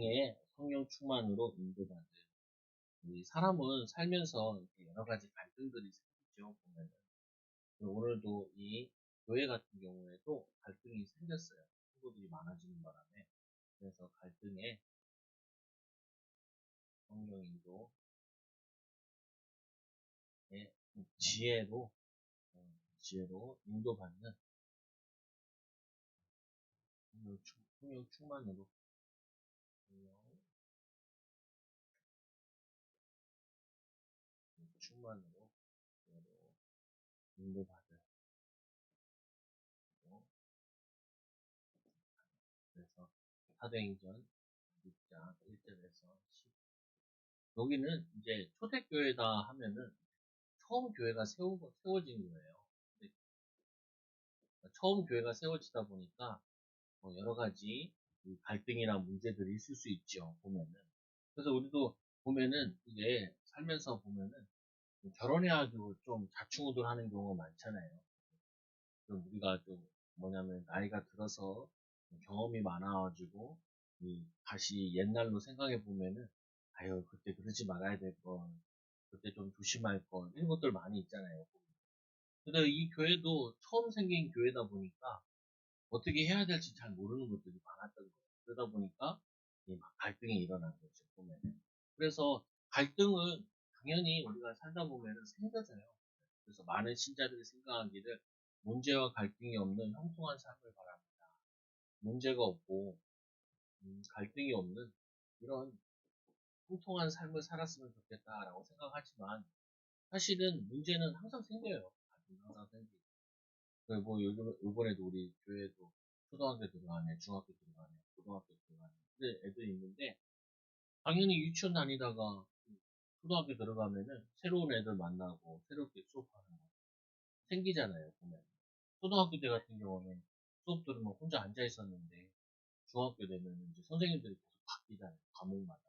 의 성령 충만으로 인도받은 이 사람은 살면서 이렇게 여러 가지 갈등들이 생기죠. 보면은 오늘도 이 교회 같은 경우에도 갈등이 생겼어요. 친구들이 많아지는 바람에 그래서 갈등에 성령 인도의 지혜로 지혜로 인도받는 성령 충만으로 성령 충만으로 지혜로 인도받은 그래서 사도행전 6장 1절에서 10 여기는 이제 초대교회다 하면은 처음 교회가 세워진 거예요. 처음 교회가 세워지다 보니까 여러 가지 갈등이나 문제들이 있을 수 있죠. 보면은. 그래서 우리도 보면은 이게 살면서 보면은 결혼해가지고 좀 좌충우돌하는 경우가 많잖아요. 좀 우리가 좀 뭐냐면 나이가 들어서 경험이 많아가지고 다시 옛날로 생각해 보면은 아유 그때 그러지 말아야 될 건, 그때 좀 조심할 건 이런 것들 많이 있잖아요. 근데 이 교회도 처음 생긴 교회다 보니까 어떻게 해야 될지 잘 모르는 것들이 많았던 거예요. 그러다 보니까 막 갈등이 일어난 거죠, 보면은. 그래서 갈등은 당연히 우리가 살다 보면은 생겨져요. 그래서 많은 신자들이 생각하기를 문제와 갈등이 없는 형통한 삶을 바랍니다. 문제가 없고 갈등이 없는 이런 형통한 삶을 살았으면 좋겠다라고 생각하지만 사실은 문제는 항상 생겨요. 갈등은 항상 생기고. 뭐 요번에도 우리 교회도 초등학교 들어가네, 중학교 들어가네, 고등학교 들어가네. 근데 애들이 있는데 당연히 유치원 다니다가 초등학교 들어가면은 새로운 애들 만나고 새롭게 수업하는 거 생기잖아요. 보면 초등학교 때 같은 경우는 수업 들으면 혼자 앉아 있었는데 중학교 되면 이제 선생님들이 계속 바뀌잖아요. 과목마다.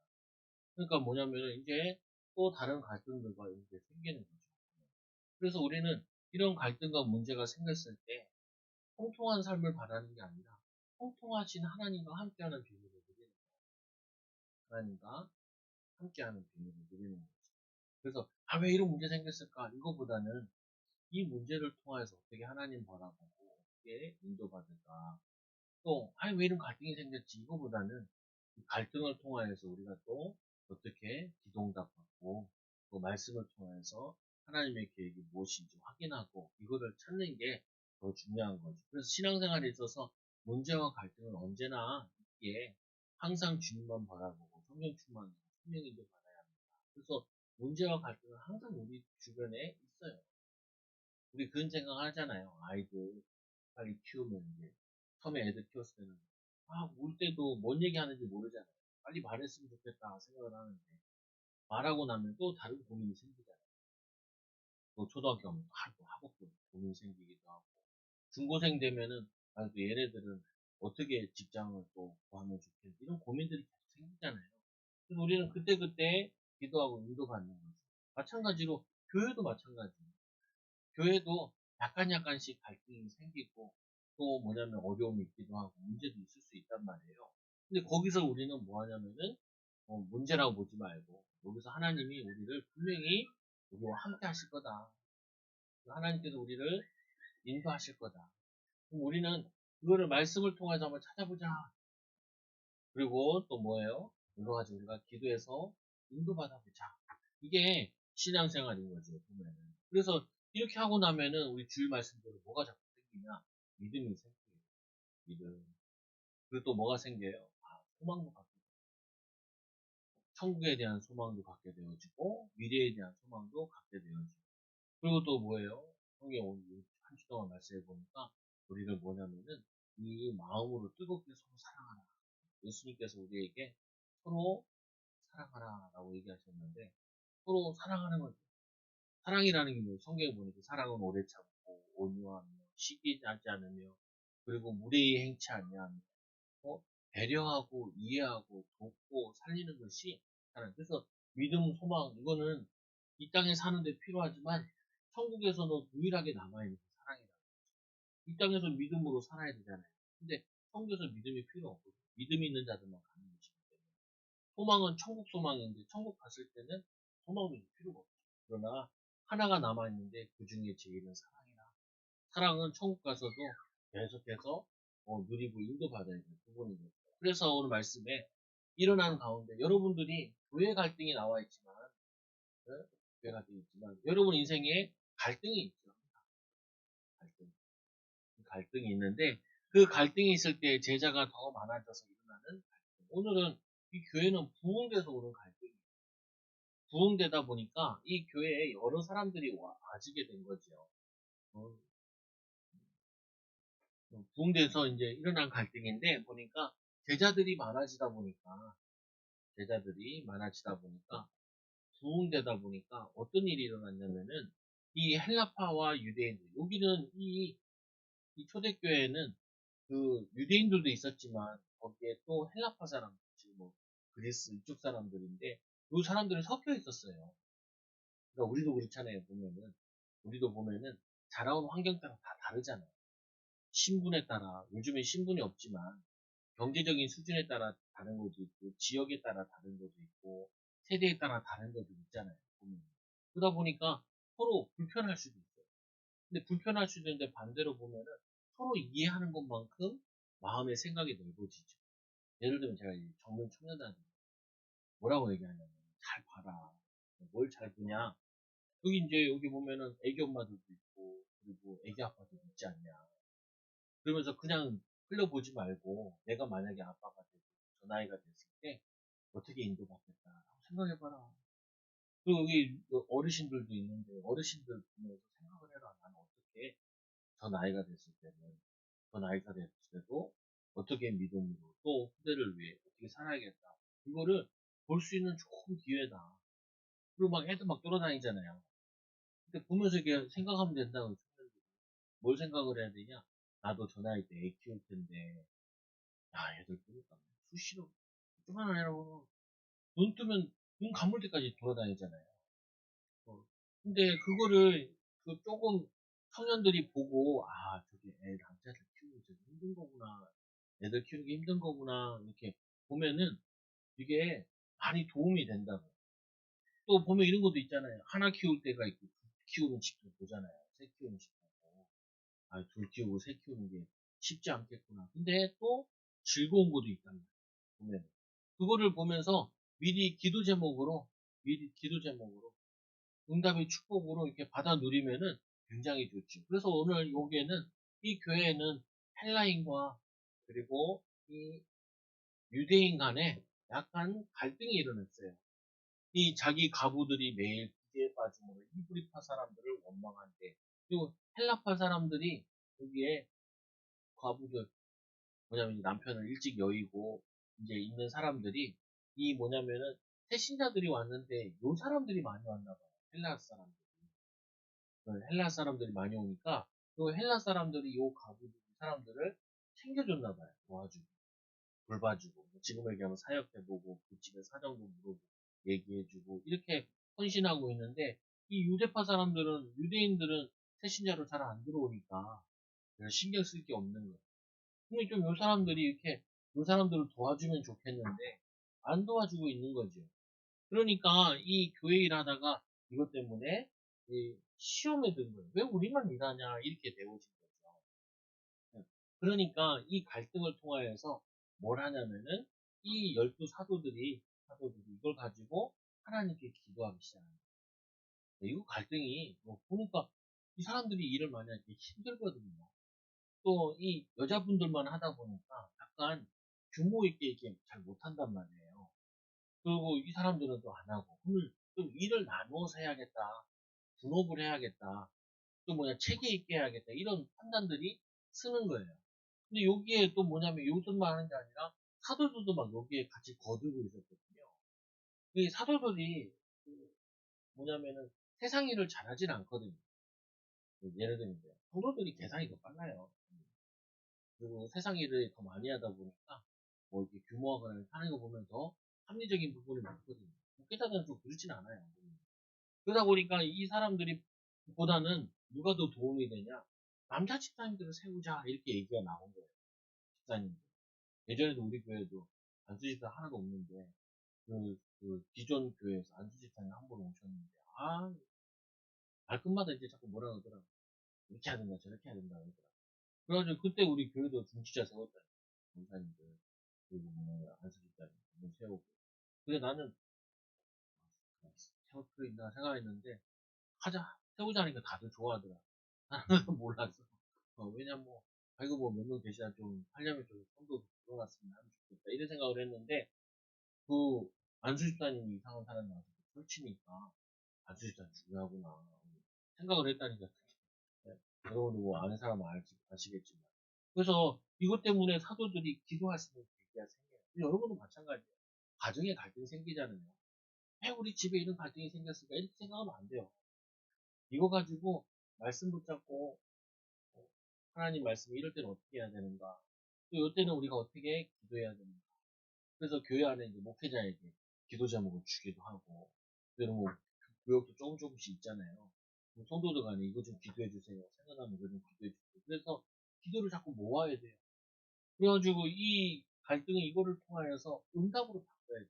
그러니까 뭐냐면은 이제 또 다른 갈등들과 이렇게 생기는 거죠. 그래서 우리는 이런 갈등과 문제가 생겼을 때 통통한 삶을 바라는 게 아니라 통통하신 하나님과 함께하는 비밀을 누리는 거예요. 하나님과 함께하는 비밀을 누리는 거죠. 그래서 왜 이런 문제 생겼을까? 이거보다는 이 문제를 통해서 어떻게 하나님 바라보고 어떻게 인도받을까? 또 왜 이런 갈등이 생겼지? 이거보다는 이 갈등을 통하여서 우리가 또 어떻게 기도응답 받고 또 말씀을 통해서 하나님의 계획이 무엇인지 확인하고 이거를 찾는 게 더 중요한 거죠. 그래서 신앙생활에 있어서 문제와 갈등은 언제나 있기에 항상 주님만 바라보고 성령 충만하고 성령인도 받아야 합니다. 그래서 문제와 갈등은 항상 우리 주변에 있어요. 우리 그런 생각 하잖아요. 아이들 빨리 키우면 이제 처음에 애들 키웠을 때는 울 때도 뭔 얘기하는지 모르잖아요. 빨리 말했으면 좋겠다 생각을 하는데 말하고 나면 또 다른 고민이 생기잖아요. 또 초등학교 가면 또 학업도 고민이 생기기도 하고 중고생 되면은 또 얘네들은 어떻게 직장을 또 구하면 좋겠지 이런 고민들이 계속 생기잖아요. 그래서 우리는 그때그때 기도하고 인도받는 거죠. 마찬가지로 교회도 마찬가지예요. 교회도 약간씩 갈등이 생기고 또 뭐냐면 어려움이 있기도 하고 문제도 있을 수 있단 말이에요. 근데 거기서 우리는 뭐 하냐면은 문제라고 보지 말고 여기서 하나님이 우리를 분명히 우리와 함께 하실 거다. 하나님께서 우리를 인도하실 거다. 그럼 우리는 그거를 말씀을 통해서 한번 찾아보자. 그리고 또 뭐예요? 여러 가지 우리가 기도해서 인도받아보자. 이게 신앙생활인 거죠, 보면은. 그래서 이렇게 하고 나면은 우리 주일 말씀대로 뭐가 자꾸 생기냐? 믿음이 생겨요. 믿음. 그리고 또 뭐가 생겨요? 소망도 갖게 돼요. 천국에 대한 소망도 갖게 되어지고, 미래에 대한 소망도 갖게 되어지고. 그리고 또 뭐예요? 성경 오늘 한 주 동안 말씀해 보니까 우리를 뭐냐면은 이 마음으로 뜨겁게 서로 사랑하라. 예수님께서 우리에게 서로 사랑하라 라고 얘기하셨는데 서로 사랑하는 거죠. 사랑이라는 게 뭐예요? 성경에 보니까 사랑은 오래 참고 온유하며 시기하지 않으며 그리고 무례히 행치 아니하며 배려하고 이해하고 돕고 살리는 것이 사랑. 그래서 믿음, 소망 이거는 이 땅에 사는데 필요하지만 천국에서는 유일하게 남아있는 게 사랑이라는 거죠. 이 땅에서 믿음으로 살아야 되잖아요. 근데 천국에서 믿음이 필요 없고 믿음이 있는 자들만 가는 것이기 때문에 소망은 천국 소망인데 천국 갔을 때는 소망이 필요가 없죠. 그러나 하나가 남아있는데 그 중에 제일은 사랑이라. 사랑은 천국 가서도 계속해서 누리고 인도받아야 되는 부분이거든요. 그래서 오늘 말씀에 일어나는 가운데 여러분들이 교회 갈등이 나와 있지만, 네? 교회 갈등이 있지만 여러분 인생에 갈등이 있죠. 갈등. 갈등이 있는데 그 갈등이 있을 때 제자가 더 많아져서 일어나는 갈등. 오늘은 이 교회는 부흥돼서 오는 갈등이에요. 부흥되다 보니까 이 교회에 여러 사람들이 와지게 된 거죠. 어, 부흥돼서 이제 일어난 갈등인데 보니까 제자들이 많아지다 보니까 제자들이 많아지다 보니까 부흥되다 보니까 어떤 일이 일어났냐면은 이 헬라파와 유대인들 여기는 이 초대교회는 그 유대인들도 있었지만 거기에 또 헬라파 사람, 즉 뭐 그리스 이쪽 사람들인데 그 사람들이 섞여 있었어요. 그러니까 우리도 그렇잖아요. 우리도 보면은 자라온 환경 따라 다 다르잖아요. 신분에 따라 요즘에 신분이 없지만 경제적인 수준에 따라 다른 것도 있고 지역에 따라 다른 것도 있고 세대에 따라 다른 것도 있잖아요. 보면. 그러다 보니까 서로 불편할 수도 있어요. 근데 불편할 수도 있는데 반대로 보면은 서로 이해하는 것만큼 마음의 생각이 넓어지죠. 예를 들면 제가 이 젊은 청년단한테 뭐라고 얘기하냐면 잘 봐라. 뭘 잘 보냐. 여기 이제 여기 보면은 애기 엄마들도 있고 그리고 애기 아빠들도 있지 않냐. 그러면서 그냥 흘려보지 말고 내가 만약에 아빠가 되고 저 나이가 됐을 때 어떻게 인도받겠다라고 생각해봐라. 그리고 여기 어르신들도 있는데 어르신들 보면서 생각을 해라. 나는 어떻게 저 나이가 됐을 때는 저 나이가 됐을 때도 어떻게 믿음으로 또 후대를 위해 어떻게 살아야겠다. 이거를 볼 수 있는 좋은 기회다. 그리고 막 애들 막 돌아다니잖아요. 근데 보면서 이렇게 생각하면 된다고. 뭘 생각을 해야 되냐? 나도 저 나이 때 애 키울 텐데, 야, 애들 보니까 수시로 조그만한 애라고 눈 뜨면 눈 감을 때까지 돌아다니잖아요. 어. 근데 그거를 그 조금 청년들이 보고 저게 애 남자들 키우기 되게 힘든 거구나. 애들 키우기 힘든 거구나. 이렇게 보면은 이게 많이 도움이 된다고. 또 보면 이런 것도 있잖아요. 하나 키울 때가 있고 둘 키우는 집도 보잖아요. 새 키우는 집도 보고. 둘 키우고 새 키우는 게 쉽지 않겠구나. 근데 또 즐거운 것도 있단 말이에요. 보면 그거를 보면서 미리 기도 제목으로 응답의 축복으로 이렇게 받아 누리면은 굉장히 좋죠. 그래서 오늘 여기에는 이 교회에는 헬라인과 그리고 이 유대인 간에 약간 갈등이 일어났어요. 이 자기 가부들이 매일 기지에 빠짐으로 히브리파 사람들을 원망한대. 그리고 헬라파 사람들이 여기에 과부들 뭐냐면 남편을 일찍 여의고 이제 있는 사람들이 이 뭐냐면은 새신자들이 왔는데 요 사람들이 많이 왔나 봐요. 헬라 사람들. 헬라 사람들이 많이 오니까 그 헬라 사람들이 요 가부들 사람들을 챙겨줬나 봐요. 도와주고 돌봐주고 지금 얘기하면 사역해보고 그 집의 사정도 물어보고 얘기해주고 이렇게 헌신하고 있는데 이 유대파 사람들은 유대인들은 새신자로 잘 안 들어오니까 신경 쓸 게 없는 거예요. 근데 좀 요 사람들이 이렇게 요 사람들을 도와주면 좋겠는데 안 도와주고 있는 거죠. 그러니까 이 교회 일하다가 이것 때문에 이 시험에 든 거예요. 왜 우리만 일하냐 이렇게 되어진 거죠. 네. 그러니까 이 갈등을 통하여서 뭘 하냐면은 이 열두 사도들이 이걸 가지고 하나님께 기도하기 시작합니다. 이거 갈등이 보니까 이 사람들이 일을 많이 하기 힘들거든요. 또 이 여자분들만 하다 보니까 약간 규모 있게 이렇게 잘 못한단 말이에요. 그리고 이 사람들은 또 안 하고 그러면 좀 일을 나누어서 해야겠다. 분업을 해야겠다. 또 뭐냐 체계 있게 해야겠다. 이런 판단들이 쓰는 거예요. 근데 여기에 또 뭐냐면 요들만 하는 게 아니라 사도들도 막 여기에 같이 거들고 있었거든요. 이 사도들이 그 뭐냐면은 세상 일을 잘하진 않거든요. 예를 들면 성도들이 계산이 더 빨라요. 그리고 세상 일을 더 많이 하다 보니까 뭐 이렇게 규모화를 하는 거 보면 더 합리적인 부분이 많거든요. 목회자들은 좀 그렇진 않아요. 그러다 보니까 이 사람들이 보다는 누가 더 도움이 되냐? 남자 집사님들을 세우자 이렇게 얘기가 나온 거예요. 집사님. 예전에도 우리 교회도 단수 집사 하나도 없는데 기존 교회에서 안수집사님 한 분 오셨는데, 말끝마다 이제 자꾸 뭐라 그러더라고. 이렇게 해야 된다, 저렇게 해야 된다, 그러더라고. 그래가지고 그때 우리 교회도 중지자 세웠다. 목사님들, 그리고 안수집사님 한번 세우고. 근데 나는, 세울 필요 있나 생각했는데, 세우자니까 다들 좋아하더라. 나는 몰랐어. 왜냐면 아이고, 몇 명 계시나 좀, 하려면 좀, 성도 들어갔으면 하면 좋겠다. 이런 생각을 했는데, 그, 안수집사님이 이상한 사람이 나와서 설치니까, 안수집사님 중요하구나. 생각을 했다니까. 네. 여러분도 아는 사람은 아시겠지만. 그래서 이것 때문에 사도들이 기도할 수 있는 계기가 생겨요. 여러분도 마찬가지예요. 가정에 갈등이 생기잖아요. 왜 우리 집에 이런 갈등이 생겼을까? 이렇게 생각하면 안 돼요. 이거 가지고 말씀 붙잡고 하나님 말씀 이럴 때는 어떻게 해야 되는가? 또 이때는 우리가 어떻게 기도해야 되는가? 그래서 교회 안에 이제 목회자에게 기도 제목을 주기도 하고, 그리고 구역도 조금씩 있잖아요. 성도들 간에 이거 좀 기도해 주세요. 생각나면 이거 좀 기도해 주세요. 그래서 기도를 자꾸 모아야 돼요. 그래가지고 이 갈등은 이거를 통하여서 응답으로 바꿔야 돼요.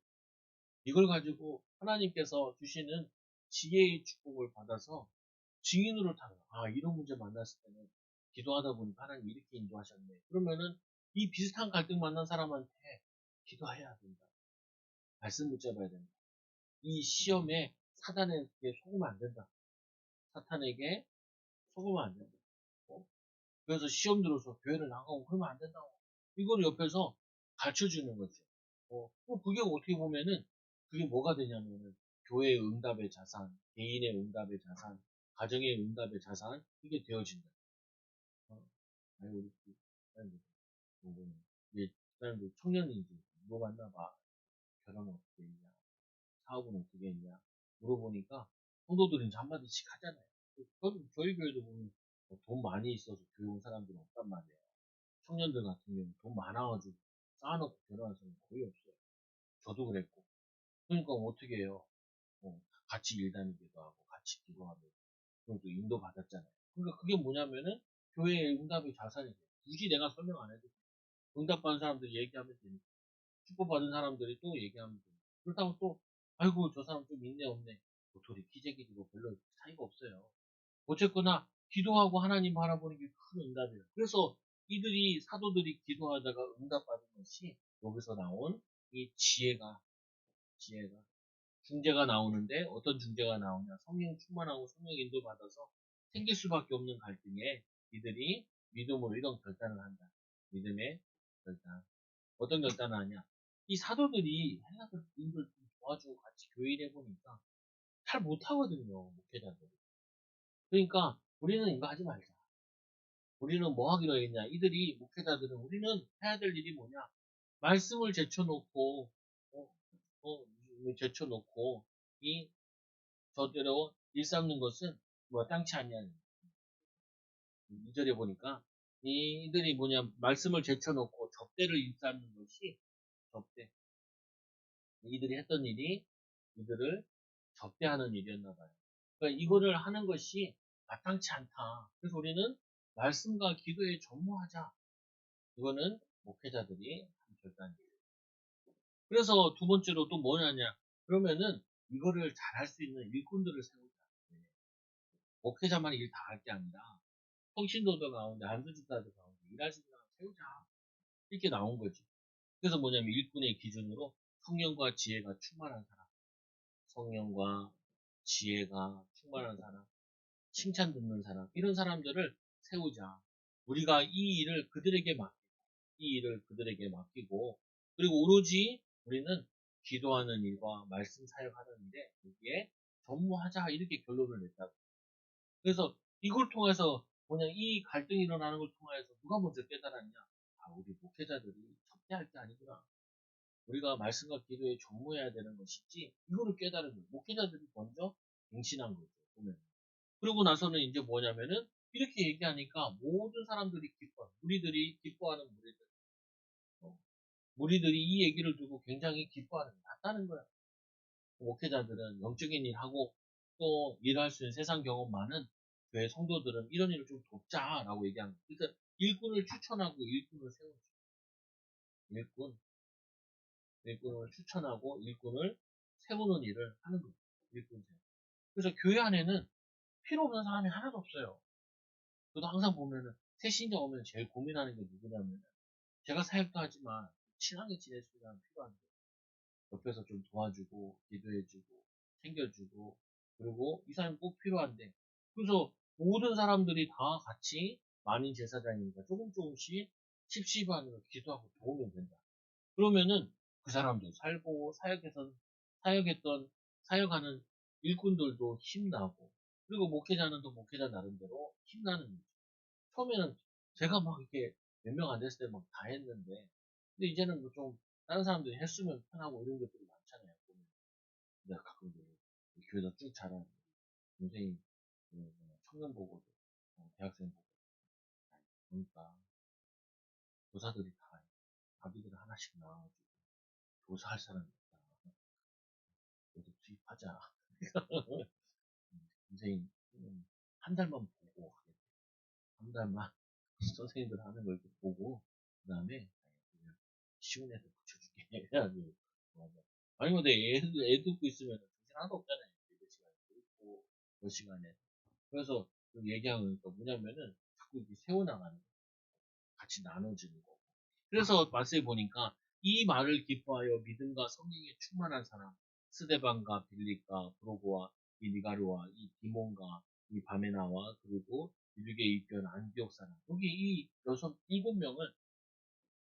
이걸 가지고 하나님께서 주시는 지혜의 축복을 받아서 증인으로 타요. 이런 문제 만났을 때는 기도하다 보니까 하나님 이렇게 인도하셨네. 그러면은 이 비슷한 갈등 만난 사람한테 기도해야 된다. 말씀 붙잡아야 된다. 이 시험에 사탄에게 속으면 안 된다. 사탄에게 속으면 안 된다. 그래서 시험 들어서 교회를 나가고 그러면 안 된다고. 이걸 옆에서 가르쳐 주는 거죠. 그게 어떻게 보면은 그게 뭐가 되냐면은 교회의 응답의 자산, 개인의 응답의 자산, 가정의 응답의 자산, 이게 되어진다. 어, 우리 사람들, 이제 사람들 청년이 이제 물어봤나 봐. 결혼은 어떻게 했냐, 사업은 어떻게 했냐 물어보니까 성도들이 이제 한마디씩 하잖아요. 저희 교회도 보면 돈 많이 있어서 교회 온 사람들은 없단 말이에요. 청년들 같은 경우는 돈 많아가지고 쌓아놓고 결혼한 사람이 거의 없어요. 저도 그랬고. 그러니까 어떻게 해요? 같이 일 다니기도 하고 같이 기도하고 그리고 또 인도 받았잖아요. 그러니까 그게 뭐냐면은 교회의 응답의 자산이 돼요. 굳이 내가 설명 안 해도 돼요. 응답받은 사람들이 얘기하면 되니까. 축복받은 사람들이 또 얘기하면 돼요. 그렇다고 또 아이고 저 사람 좀 있네 없네. 도토리 기재기지고 별로 차이가 없어요. 어쨌거나 기도하고 하나님 바라보는 게 큰 응답이에요. 그래서 이들이 사도들이 기도하다가 응답받은 것이 여기서 나온 이 지혜가 중재가 나오는데 어떤 중재가 나오냐? 성령 충만하고 성령 인도 받아서 생길 수밖에 없는 갈등에 이들이 믿음으로 이런 결단을 한다. 믿음의 결단. 어떤 결단을 하냐? 이 사도들이 헬라인들 좀 도와주고 같이 교회를 해보니까 잘 못하거든요, 목회자들. 그러니까 우리는 이거 하지 말자. 우리는 뭐 하기로 했냐? 이들이 목회자들은 우리는 해야 될 일이 뭐냐? 말씀을 제쳐놓고 어, 어, 제쳐놓고 이 저대로 일 삼는 것은 땅치 아니야. 2절에 보니까 이들이 뭐냐 말씀을 제쳐놓고 접대를 일삼는 것이 접대. 이들이 했던 일이 이들을 접대하는 일이었나 봐요. 그러니까 이거를 하는 것이 마땅치 않다. 그래서 우리는 말씀과 기도에 전무하자. 이거는 목회자들이 한 결단이에요. 그래서 두 번째로 또 뭐냐냐. 그러면은 이거를 잘할 수 있는 일꾼들을 세우자. 목회자만 일 다 할 게 아니라 성신도도 가운데 안수집사도 가운데 일할 수 있는 사람 세우자. 이렇게 나온 거지. 그래서 뭐냐면 일꾼의 기준으로 성령과 지혜가 충만한 사람. 성령과 지혜가 충만한 사람. 칭찬 듣는 사람. 이런 사람들을 세우자. 우리가 이 일을 그들에게 맡기고, 그리고 오로지 우리는 기도하는 일과 말씀 사역하는 일에 여기에 전무하자. 이렇게 결론을 냈다고. 그래서 이걸 통해서 이 갈등이 일어나는 걸 통해서 누가 먼저 깨달았냐? 우리 목회자들이 접대할 게 아니구나. 우리가 말씀과 기도에 전무해야 되는 것이지 이거를 깨달은 거예요. 목회자들이 먼저 갱신한 거죠. 보면. 그러고 나서는 이제 뭐냐면은 이렇게 얘기하니까 모든 사람들이 기뻐. 무리들이 기뻐하는 무리들. 무리들이 이 얘기를 두고 굉장히 기뻐하는 게 낫다는 거야. 목회자들은 영적인 일 하고 또 일할 수 있는 세상 경험 많은 교회 성도들은 이런 일을 좀 돕자라고 얘기한 거예요. 그래서 일꾼을 추천하고 일꾼을 세우죠. 일꾼. 일꾼을 추천하고 일꾼을 세우는 일을 하는 거예요. 일꾼 세우. 그래서 교회 안에는 필요 없는 사람이 하나도 없어요. 저도 항상 보면은 새 신자 오면 제일 고민하는 게 누구냐면 제가 사역도 하지만 친하게 지낼 수 있는 사람 필요한데 옆에서 좀 도와주고 기도해주고 챙겨주고 그리고 이 사람이 꼭 필요한데 그래서 모든 사람들이 다 같이 만인 제사장이니까 조금씩 십시반으로 기도하고 도우면 된다. 그러면은 그 사람도 살고 사역했던 사역하는 일꾼들도 힘나고 그리고 목회자는 또 목회자 나름대로 힘나는 거죠. 처음에는 제가 막 이렇게 몇 명 안 됐을 때 막 다 했는데 근데 이제는 뭐 좀 다른 사람들이 했으면 편하고 이런 것들이 많잖아요. 보면. 내가 가끔 이제 교회에서 쭉 자란 동생이 청년 보고도 대학생 보고 보니까 교사들이 다 자기들 하나씩 나와가지고 교사할 사람이 없다. 그래서 투입하자. 선생님 한 달만 보고 하겠다. 한 달만 선생님들 하는 걸 이렇게 보고 그 다음에 그냥 쉬운 애들 붙여줄게 해가지고 맞아. 아니 근데 애 듣고 있으면 정신 하나도 없잖아요. 예배 시간에 있고 그 시간에 그래서 그 얘기하는 거 뭐냐면은 자꾸 이렇게 세워나가는 거 같이 나눠주는 거 그래서 말씀해 보니까 이 말을 기뻐하여 믿음과 성령에 충만한 사람 스데반과 빌립과 브로고와 이 니가르와 이 디몬과 이 바메나와 그리고 유륙에 입견 안디옥 사람 여기 이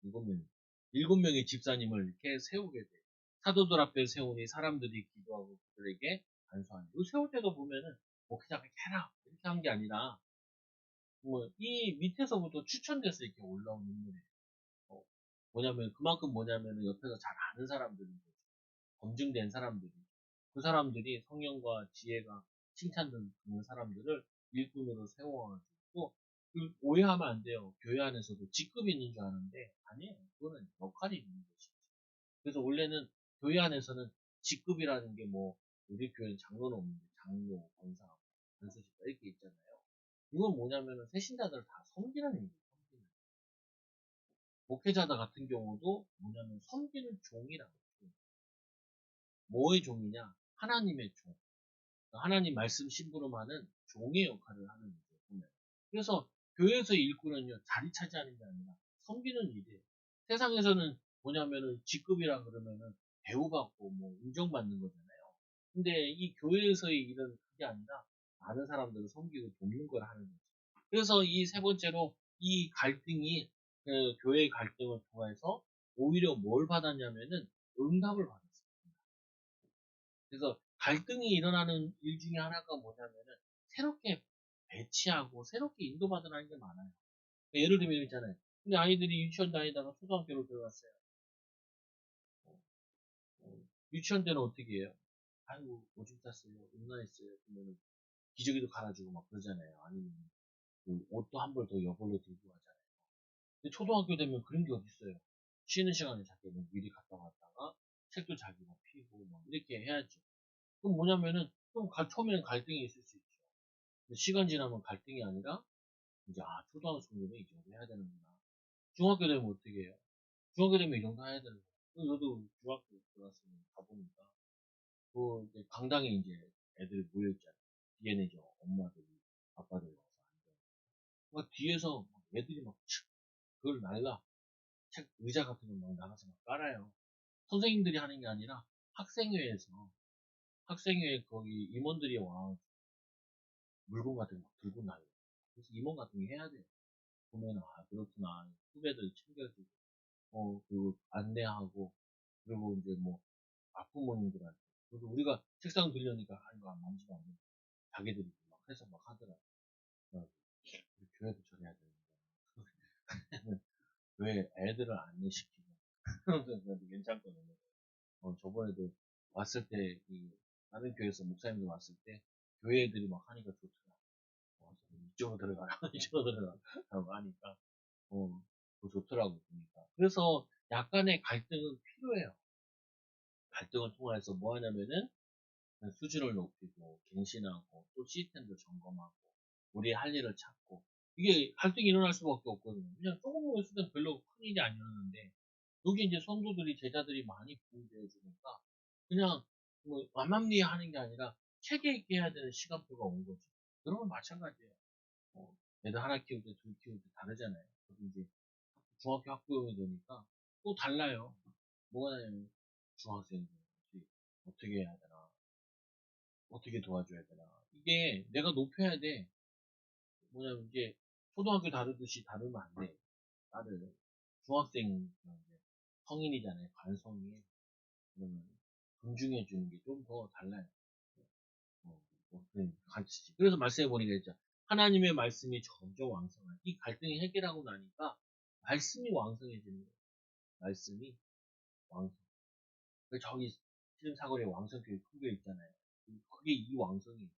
일곱 명 일곱 명의 집사님을 이렇게 세우게 돼 사도들 앞에 세우니 사람들이 기도하고 그들에게 안수하니 이 세울 때도 보면은 뭐 그냥 해라 이렇게 한 게 아니라 뭐 이 밑에서부터 추천돼서 이렇게 올라오는 인물이에요. 어, 뭐냐면 그만큼 뭐냐면은 옆에서 잘 아는 사람들인 거죠. 검증된 사람들이 그 사람들이 성령과 지혜가 칭찬받는 사람들을 일꾼으로 세워가지고 그 오해하면 안 돼요. 교회 안에서도 직급이 있는 줄 아는데 아니에요. 그거는 역할이 있는 것이죠. 그래서 원래는 교회 안에서는 직급이라는 게 뭐 우리 교회는 장로는 없는데 장로, 권사, 안수집사 이렇게 있잖아요. 이건 뭐냐면은 새신자들 다 섬기는 의미예요. 섬기는. 목회자들 같은 경우도 뭐냐면 섬기는 종이라고. 뭐의 종이냐? 하나님의 종. 하나님 말씀 심부름하는 종의 역할을 하는 거죠. 보면. 그래서 교회에서의 일꾼은요 자리 차지하는 게 아니라 섬기는 일이에요. 세상에서는 뭐냐면은 직급이라 그러면은 대우받고 뭐 인정받는 거잖아요. 근데 이 교회에서의 일은 그게 아니라 많은 사람들을 섬기고 돕는 걸 하는 거죠. 그래서 이 세 번째로 이 갈등이 그 교회의 갈등을 통해서 오히려 뭘 받았냐면은 응답을 받았어요. 그래서 갈등이 일어나는 일 중에 하나가 뭐냐면은 새롭게 배치하고 새롭게 인도받으라는 게 많아요. 예를 들면 있잖아요. 근데 아이들이 유치원 다니다가 초등학교로 들어갔어요. 어, 유치원 때는 어떻게 해요? 아이고 오줌 쌌어요, 음란했어요. 그러면은 기저귀도 갈아주고 막 그러잖아요. 아니면 그 옷도 한 벌 더 여벌로 들고 가잖아요. 근데 초등학교 되면 그런 게 어딨어요. 쉬는 시간에 자기는 미리 갔다 왔다가 책도 자기가 피고 막 이렇게 해야지. 그럼 뭐냐면은 좀 처음에는 갈등이 있을 수 있죠. 시간 지나면 갈등이 아니라 이제 초등학생이면 이 정도 해야 되는구나. 중학교 되면 어떻게 해요? 중학교 되면 이 정도 해야 되는 거야. 저도 중학교 들어갔으면 가보니까 그 이제 강당에 이제 애들이 모여 있잖아요. 뒤에는 이제 엄마들이 아빠들이 와서 앉아. 막 뒤에서 막 애들이 막 그걸 날라 책 의자 같은 거 막 나가서 막 깔아요. 선생님들이 하는 게 아니라 학생회에서 학생회 거기 임원들이 와 물건 같은 거 막 들고 날라. 그래서 임원 같은 게 해야 돼요. 보면 그렇구나 후배들 챙겨주고 그리고 안내하고 그리고 이제 뭐 학부모님들한테 그리고 우리가 책상 들려니까 이거 안 만지면 안 돼. 자기들이 막 해서 막 하더라. 우리 교회도 저래야 되는데 왜 애들을 안내시키고 그래도 괜찮거든요. 저번에도 왔을 때 다른 교회에서 목사님들 왔을 때 교회 애들이 막 하니까 좋더라. 이쪽으로 들어가라 이쪽으로 들어가라고 하니까 더 좋더라고 보니까. 그래서 약간의 갈등은 필요해요. 갈등을 통해서 뭐 하냐면은 수준을 높이고 갱신하고 또 시스템도 점검하고 우리의 할 일을 찾고 이게 갈등이 일어날 수밖에 없거든요. 그냥 조금 먹었을 땐 별로 큰 일이 아니었는데 여기 이제 성도들이, 제자들이 많이 부흥되어 주니까, 그냥, 뭐, 완만리에 하는 게 아니라, 체계 있게 해야 되는 시간표가 온 거지. 여러분, 마찬가지예요. 애들 하나 키울 때, 둘 키울 때 다르잖아요. 저도 이제, 중학교 학부형이 되니까, 또 달라요. 뭐가 다냐면, 중학생들, 어떻게 해야 되나, 어떻게 도와줘야 되나. 이게 내가 높여야 돼. 뭐냐면, 이제, 초등학교 다루듯이 다루면 안 돼. 나를. 중학생, 성인이잖아요. 반성이. 그러면 존중해 주는 게 좀 더 달라요. 가르치지. 그래서 말씀해 보니까 있죠. 하나님의 말씀이 점점 왕성한. 이 갈등이 해결하고 나니까 말씀이 왕성해지는 거예요. 말씀이 왕성. 저기 시름 사거리에 왕성교회 큰 교회 있잖아요. 그게 이 왕성이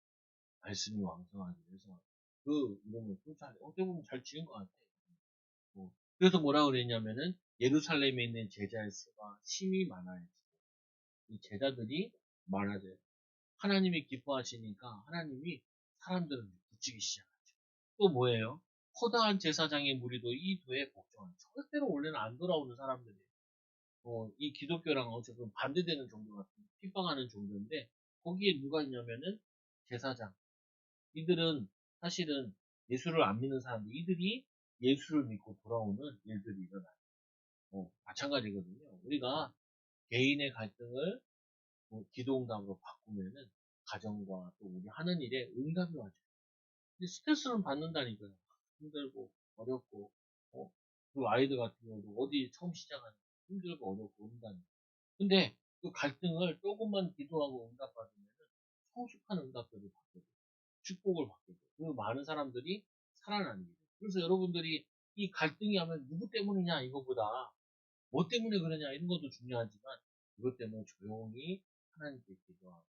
말씀이 왕성하기 위해서 그 이름을 어떻게 보면 잘 지은 것 같아요. 그래서 뭐라 그랬냐면은 예루살렘에 있는 제자의 수가 심히 많아요. 이 제자들이 많아져요. 하나님이 기뻐하시니까 하나님이 사람들을 붙이기 시작하죠. 또 뭐예요? 허다한 제사장의 무리도 이 도에 복종하는, 절대로 원래는 안 돌아오는 사람들이에요. 이 기독교랑 어쨌든 반대되는 종교 같은, 핍박하는 종교인데, 거기에 누가 있냐면은 제사장. 이들은 사실은 예수를 안 믿는 사람들, 이들이 예수를 믿고 돌아오는 일들이 일어나요. 마찬가지거든요. 우리가 개인의 갈등을 기도응답으로 바꾸면은 가정과 또 우리 하는 일에 응답이 와줘요. 근데 스트레스는 받는다니까요. 힘들고 어렵고, 그 아이들 같은 경우도 어디 처음 시작하는 힘들고 어렵고 응답이. 근데 그 갈등을 조금만 기도하고 응답받으면 성숙한 응답들을 받게 돼요. 축복을 받게 돼요. 그 많은 사람들이 살아나는 거예요. 그래서 여러분들이 이 갈등이 하면 누구 때문이냐 이거보다 뭐 때문에 그러냐 이런 것도 중요하지만, 그것 때문에 조용히 하나님께 기도하고,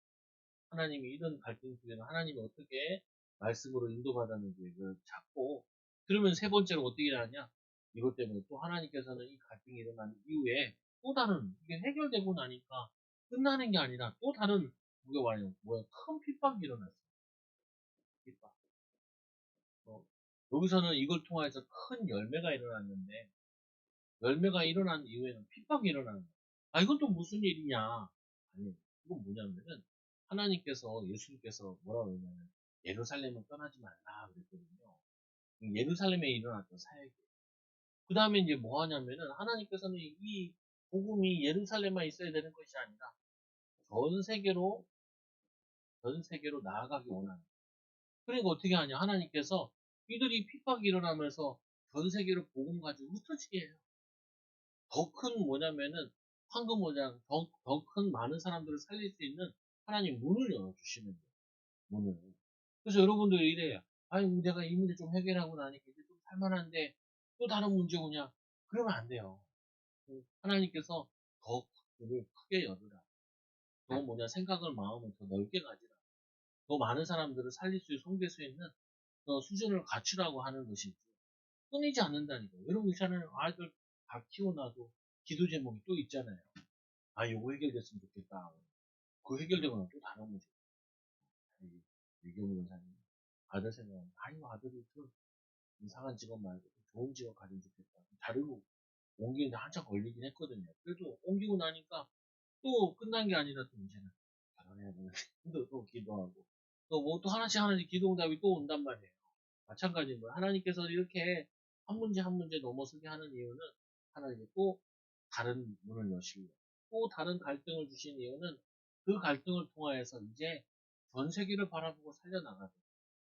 하나님이 이런 갈등 속에는 하나님이 어떻게 말씀으로 인도받았는지 그 찾고, 그러면 세 번째로 어떻게 하냐, 이것 때문에 또 하나님께서는 이 갈등이 일어난 이후에 또 다른, 이게 해결되고 나니까 끝나는 게 아니라 또 다른, 뭐가 와요, 뭐야, 큰 핍박이 일어났어요. 핍박. 여기서는 이걸 통해서 큰 열매가 일어났는데, 열매가 일어난 이후에는 핍박이 일어나는 거예요. 아, 이건 또 무슨 일이냐. 아니, 이건 뭐냐면은, 하나님께서, 예수님께서 뭐라고 그러냐면, 예루살렘을 떠나지 말라 그랬거든요. 예루살렘에 일어났던 사역이에요. 그 다음에 이제 뭐 하냐면은, 하나님께서는 이 복음이 예루살렘만 있어야 되는 것이 아니라, 전 세계로, 전 세계로 나아가기 원하는 거예요. 그러니까 어떻게 하냐. 하나님께서 이들이 핍박이 일어나면서 전 세계로 복음 가지고 흩어지게 해요. 더 큰 뭐냐면은 황금 모장, 더 큰 많은 사람들을 살릴 수 있는 하나님 문을 열어주시는 거예요. 문을. 그래서 여러분들이 이래요. 아니, 내가 이 문제 좀 해결하고 나니까 이제 좀 살만한데 또 다른 문제 오냐? 그러면 안 돼요. 하나님께서 더 문을 크게 열으라. 더 뭐냐, 생각을, 마음을 더 넓게 가지라. 더 많은 사람들을 살릴 수, 섬길 수 있는 더 수준을 갖추라고 하는 것이지. 끊이지 않는다니까요. 여러분 있잖아요. 아이들 다 키워놔도 기도 제목이 또 있잖아요. 아, 요거 해결됐으면 좋겠다. 그 해결되고 나면 또 다른 문제. 유경 변사님, 아들 생각하면, 아니, 아들이 좀 이상한 직업 말고 좋은 직업 가지면 좋겠다. 다르고 옮기는데 한참 걸리긴 했거든요. 그래도 옮기고 나니까 또 끝난 게 아니라 또 이제는 결혼해야 되는데 또 기도하고 또 뭐 또 하나씩 하나씩 기도응답이 또 온단 말이에요. 마찬가지인 거예요. 하나님께서 이렇게 한 문제 한 문제 넘어서게 하는 이유는 하나님이 또 다른 문을 여시고 또 다른 갈등을 주신 이유는 그 갈등을 통하여서 이제 전 세계를 바라보고 살려나가죠.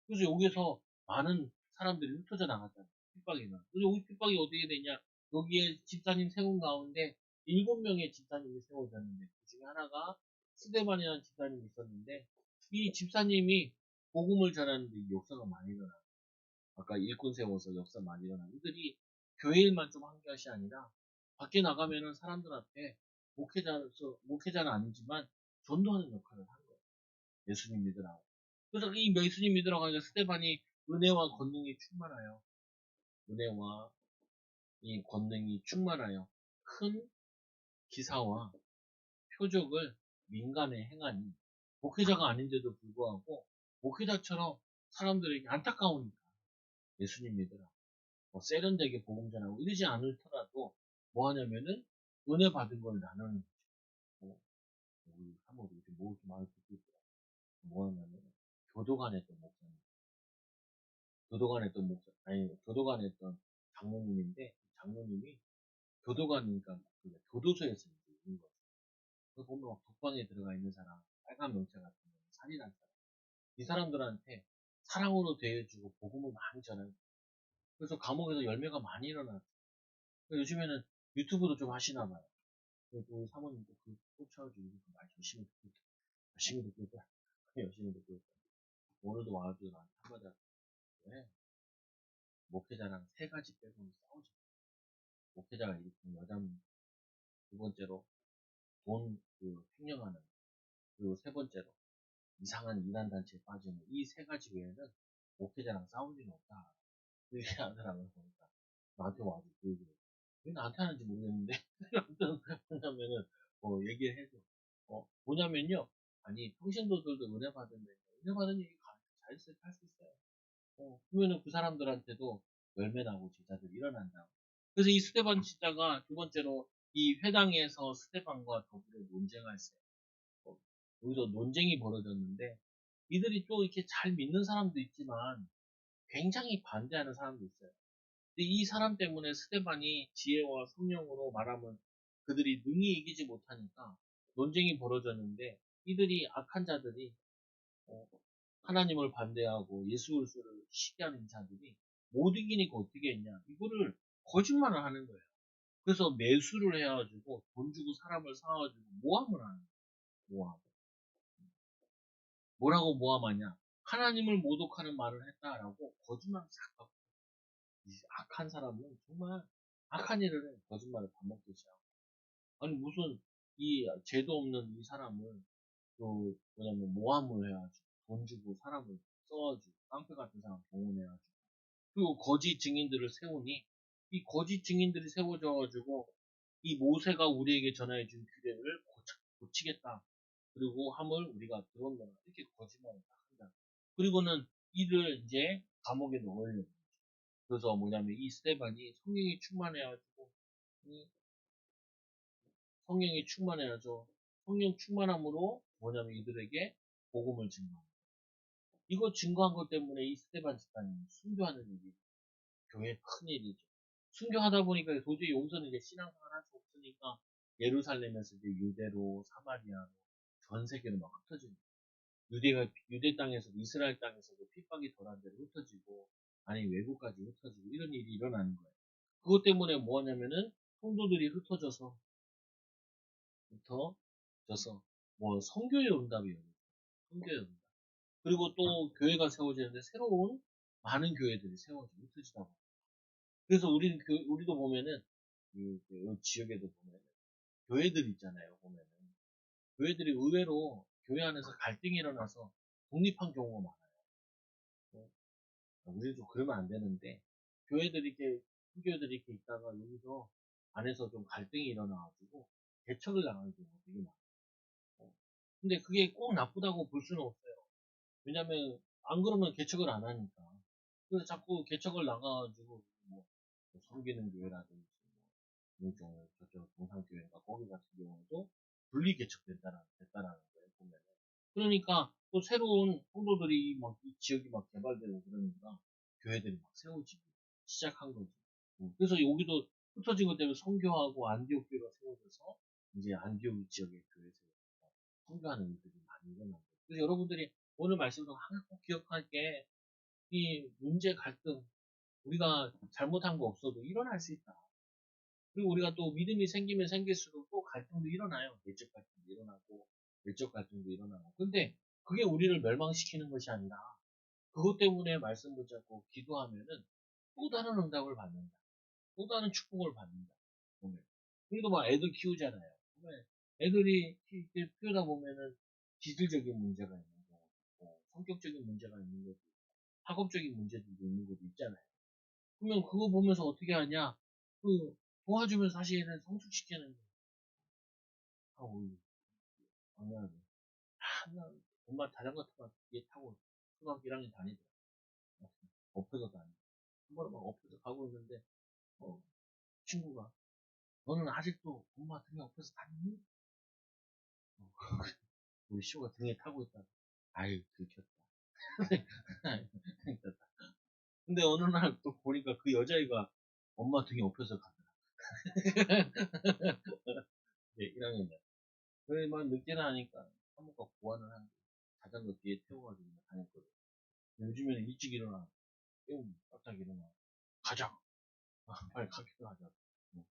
그래서 여기서 많은 사람들이 흩어져 나갔잖아요. 핍박이나. 그래서 여기 핍박이 어떻게 되냐. 여기에 집사님 세운 가운데 7명의 집사님이 세워졌는데 그 중에 하나가 스데반이라는 집사님이 있었는데, 이 집사님이 복음을 전하는데 역사가 많이 일어나. 아까 일꾼 세워서 역사 많이 일어나. 이들이 교회 일만 좀 한 것이 아니라 밖에 나가면은 사람들 앞에 목회자는 아니지만 전도하는 역할을 한 거예요. 예수님 믿으라고. 그래서 이 예수님 믿으라고 하니까 스테반이 은혜와 권능이 충만하여, 은혜와 이 권능이 충만하여 큰 기사와 표적을 민간에 행하니, 목회자가 아닌데도 불구하고 목회자처럼 사람들에게 안타까우니까 예수님 믿으라, 세련되게 복음 전하고 이러지 않더라도 뭐 하냐면은 은혜 받은 걸 나누는 거죠. 우리 사모도 이렇게 뭐 이렇게 많이 듣고 있더라고요. 뭐 하냐면, 교도관에 있던 목사님, 교도관에 있던 목사, 아니, 교도관에 있던 장로님인데, 장로님이 교도관이니까 그 교도소에서 이제 있는 거죠. 그 보면 막 독방에 들어가 있는 사람, 빨간 명찰 같은 거, 살인한 사람, 이 사람들한테 사랑으로 대해주고 복음을 많이 전해요. 그래서 감옥에서 열매가 많이 일어났죠. 요즘에는 유튜브도 좀 하시나 봐요. 그래서 우리 사모님도 그 쫓아가지고 말 열심히 듣고 있다. 열심히 듣고 있다. 열심히 듣고 있다. 오늘도 와가지고 나한테 한마디 하고, 왜 목회자랑 세 가지 빼고는 싸우지 마. 목회자가 일으킨 여자 문제, 두 번째로 돈 횡령하는, 그리고 세 번째로 이상한 이단 단체에 빠지는 이 세 가지 외에는 목회자랑 싸울 일은 없다. 그렇게 하더라고요. 보니까 나한테 와서 그 얘기를. 왜 나한테 하는지 모르겠는데 아무튼 뭐냐면은 얘기를 해줘. 뭐냐면요. 아니 평신도들도 은혜 받으면 은혜 받은 얘기 잘할수 있어요. 그러면은 그 사람들한테도 열매 나고 제자들이 일어난다. 그래서 이 스테반 집사가 두 번째로 이 회당에서 스테반과 더불어 논쟁했어요. 여기서 논쟁이 벌어졌는데 이들이 또 이렇게 잘 믿는 사람도 있지만 굉장히 반대하는 사람도 있어요. 근데 이 사람 때문에 스테반이 지혜와 성령으로 말하면 그들이 능히 이기지 못하니까 논쟁이 벌어졌는데 이들이 악한 자들이 어, 하나님을 반대하고 예수 그리스도를 시기하는 자들이 못 이기니까 어떻게 했냐? 이거를 거짓말을 하는 거예요. 그래서 매수를 해가지고 돈 주고 사람을 사가지고 모함을 하는 거예요. 모함. 뭐라고 모함하냐? 하나님을 모독하는 말을 했다라고 거짓말을 싹 하고 이 악한 사람은 정말 악한 일을 해. 거짓말을 밥 먹듯이 하고. 아니 무슨 이 죄도 없는 이 사람을 뭐냐면 모함을 해가지고 돈 주고 사람을 써가지고 깡패 같은 사람 동원해가지고 그리고 거짓 증인들을 세우니 이 거짓 증인들이 세워져가지고 이 모세가 우리에게 전하여준 규례를 고치겠다. 그리고 함을 우리가 들었노라. 이렇게 거짓말을 딱 한다. 그리고는 이를 이제 감옥에 넣으려고. 그래서 뭐냐면 이 스테반이 성령이 충만해가지고 이 성령이 충만해야죠. 성령 충만함으로 뭐냐면 이들에게 복음을 증거합니다. 이거 증거한 것 때문에 이 스테반 집사님이 순교하는 일이 교회 큰 일이죠. 순교하다 보니까 도저히 여기서는 이제 신앙생활 할 수 없으니까 예루살렘에서 이제 유대로 사마리아로 전 세계로 막 흩어지고 유대 땅에서도 이스라엘 땅에서도 핍박이 덜한 데로 흩어지고 아니 외국까지 흩어지고 이런 일이 일어나는 거예요. 그것 때문에 뭐냐면은 성도들이 흩어져서 뭐 성교의 응답이에요. 성교의 응답. 그리고 또 교회가 세워지는데 새로운 많은 교회들이 세워지고 흩어지다 보니 그래서 우리도 보면은 이 지역에도 보면 교회들 있잖아요. 보면은 교회들이 의외로 교회 안에서 갈등이 일어나서 독립한 경우가 많아요. 우리도 그러면 안 되는데 교회들이 이렇게 후교들이 이렇게 있다가 여기서 안에서 좀 갈등이 일어나가지고 개척을 나가는 경우가 되게 많아요. 근데 그게 꼭 나쁘다고 볼 수는 없어요. 왜냐면 안 그러면 개척을 안 하니까. 그래서 자꾸 개척을 나가가지고 뭐 섬기는 교회라든지 뭐 이쪽 저쪽 동산교회인가 거기 같은 경우도 분리 됐다라는 거예요 보면은. 그러니까 또 새로운 성도들이 막 이 지역이 막 개발되고 그러니까 교회들이 막 세워지기 시작한 거죠. 그래서 여기도 흩어진 것 때문에 선교하고 안디옥 교회가 세워져서 이제 안디옥 지역의 교회에서 선교하는 일들이 많이 일어난 거예요. 그래서 여러분들이 오늘 말씀도 하나 꼭 기억할 게 이 문제 갈등 우리가 잘못한 거 없어도 일어날 수 있다. 그리고 우리가 또 믿음이 생기면 생길수록 또 갈등도 일어나요. 내적 갈등도 일어나고 외적 갈등도 일어나고. 근데 그게 우리를 멸망시키는 것이 아니라 그것 때문에 말씀 붙잡고 기도하면은 또 다른 응답을 받는다. 또 다른 축복을 받는다. 보면. 우리도 막 애들 키우잖아요. 보면 애들이 키우다 보면은 기질적인 문제가 있는 경우도 있고 성격적인 문제가 있는 것도 있고 학업적인 문제들도 있는 것도 있잖아요. 그러면 그거 보면서 어떻게 하냐? 도와주면 사실은 성숙시키는 거. 하고, 당연하게. 나 엄마 자전거 타고, 얘 타고, 초등학교 1학년 다니더라. 엎어서 다니. 한 번은 막 엎어서 가고 있는데, 친구가, 너는 아직도 엄마 등에 업혀서 다니니? 우리 시호가 등에 타고 있다. 아유, 들켰다. 근데 어느 날 또 보니까 그 여자애가 엄마 등에 업혀서 가더라. 네, 1학년이야. 그래만 늦게 나니까 사모가 보완을 한 자전거 뒤에 태워가지고 다녔거든. 요즘에는 일찍 일어나. 깨우면 깜짝 일어나. 가자! 빨리 학교 가자.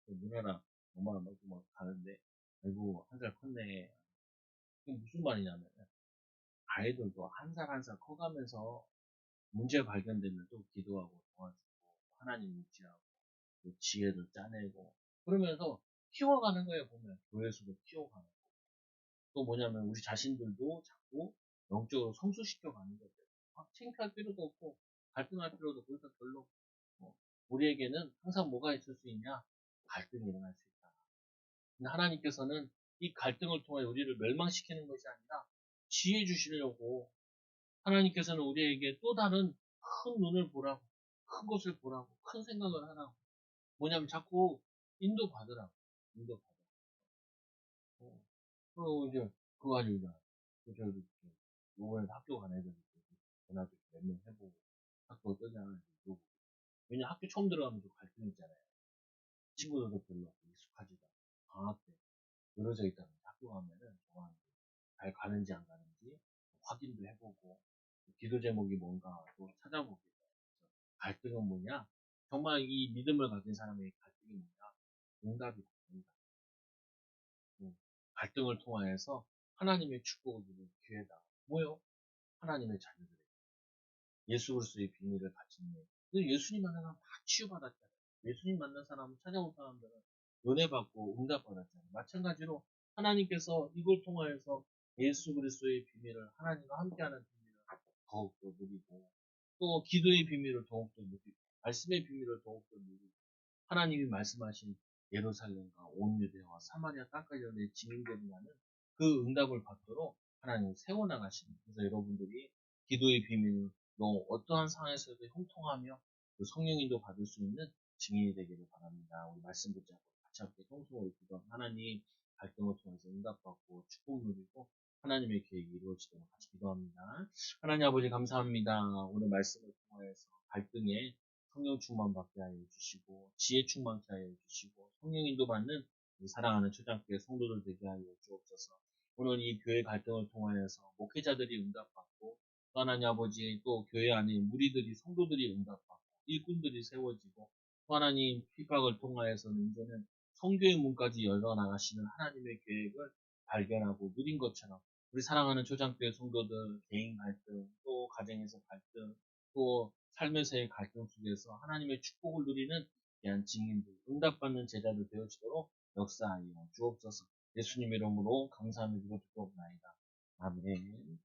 누나랑 엄마랑 막 가는데, 아이고, 한 살 컸네. 이게 무슨 말이냐면, 아이들도 한 살 한 살 커가면서 문제 발견되면 또 기도하고 도와주고, 하나님 의지하고, 또 지혜를 짜내고, 그러면서 키워가는 거예요, 보면. 교회에서도 키워가는 거. 또 뭐냐면, 우리 자신들도 자꾸 영적으로 성숙시켜가는 거죠. 창피할 필요도 없고, 갈등할 필요도 그렇다 별로. 어, 우리에게는 항상 뭐가 있을 수 있냐? 갈등이 일어날 수 있다. 근데 하나님께서는 이 갈등을 통해 우리를 멸망시키는 것이 아니라 지혜 주시려고 하나님께서는 우리에게 또 다른 큰 눈을 보라고, 큰 것을 보라고, 큰 생각을 하라고. 뭐냐면 자꾸 인도받으라고. 인도받으라고. 그리고 이제 그거 가지고 이제 저희도 요번에 학교 간 애들 전화도 몇 명 해보고 학교 어떠냐 물어보고. 왜냐 학교 처음 들어가면 좀 갈등 있잖아요. 친구들도 별로 없고 익숙하지도 않고 방학 때 늘어져 있다가 학교 가면은 정말 잘 가는지 안 가는지 확인도 해보고 기도 제목이 뭔가 또 찾아보게 돼요. 갈등은 뭐냐? 정말 이 믿음을 가진 사람의 갈등이 뭐냐? 응답이다. 응답. 갈등을 통하여서 하나님의 축복을 누릴 기회다. 뭐요? 하나님의 자녀들에게 예수 그리스도의 비밀을 가진 일. 예수님 만난 사람 다 치유받았잖아요. 예수님 만난 사람 찾아온 사람들은 은혜 받고 응답 받았잖아요. 마찬가지로 하나님께서 이걸 통하여서 예수 그리스도의 비밀을 하나님과 함께하는 비밀을 더욱더 누리고 또 기도의 비밀을 더욱더 누리고 말씀의 비밀을 더욱더 누리고 하나님이 말씀하신 예루살렘과 온 유대와 사마리아 땅까지 내 증인되리라는 그 응답을 받도록 하나님을 세워나가시는 그래서 여러분들이 기도의 비밀로 어떠한 상황에서도 형통하며 그 성령인도 받을 수 있는 증인이 되기를 바랍니다. 우리 말씀 붙잡고 같이 함께 통성으로 기도하면 하나님 갈등을 통해서 응답받고 축복 누리고 하나님의 계획이 이루어지도록 같이 기도합니다. 하나님 아버지 감사합니다. 오늘 말씀을 통하여서 갈등에 성령 충만 받게 하여 주시고 지혜 충만케 하여 주시고 성령 인도받는 사랑하는 초장교회 성도들 되게 하여 주옵소서. 오늘 이 교회 갈등을 통하여서 목회자들이 응답받고 또 하나님 아버지 또 교회 안에 무리들이 성도들이 응답받고 일꾼들이 세워지고 또 하나님 핍박을 통하여서는 이제는 성교의 문까지 열어나가시는 하나님의 계획을 발견하고 누린 것처럼 우리 사랑하는 초장교회 성도들 개인 갈등 또 가정에서 갈등 또 삶에서의 갈등 속에서 하나님의 축복을 누리는 귀한 증인들, 응답받는 제자들 되어지도록 역사하여 주옵소서. 예수님 이름으로 감사하며 기도드리옵나이다. 아멘.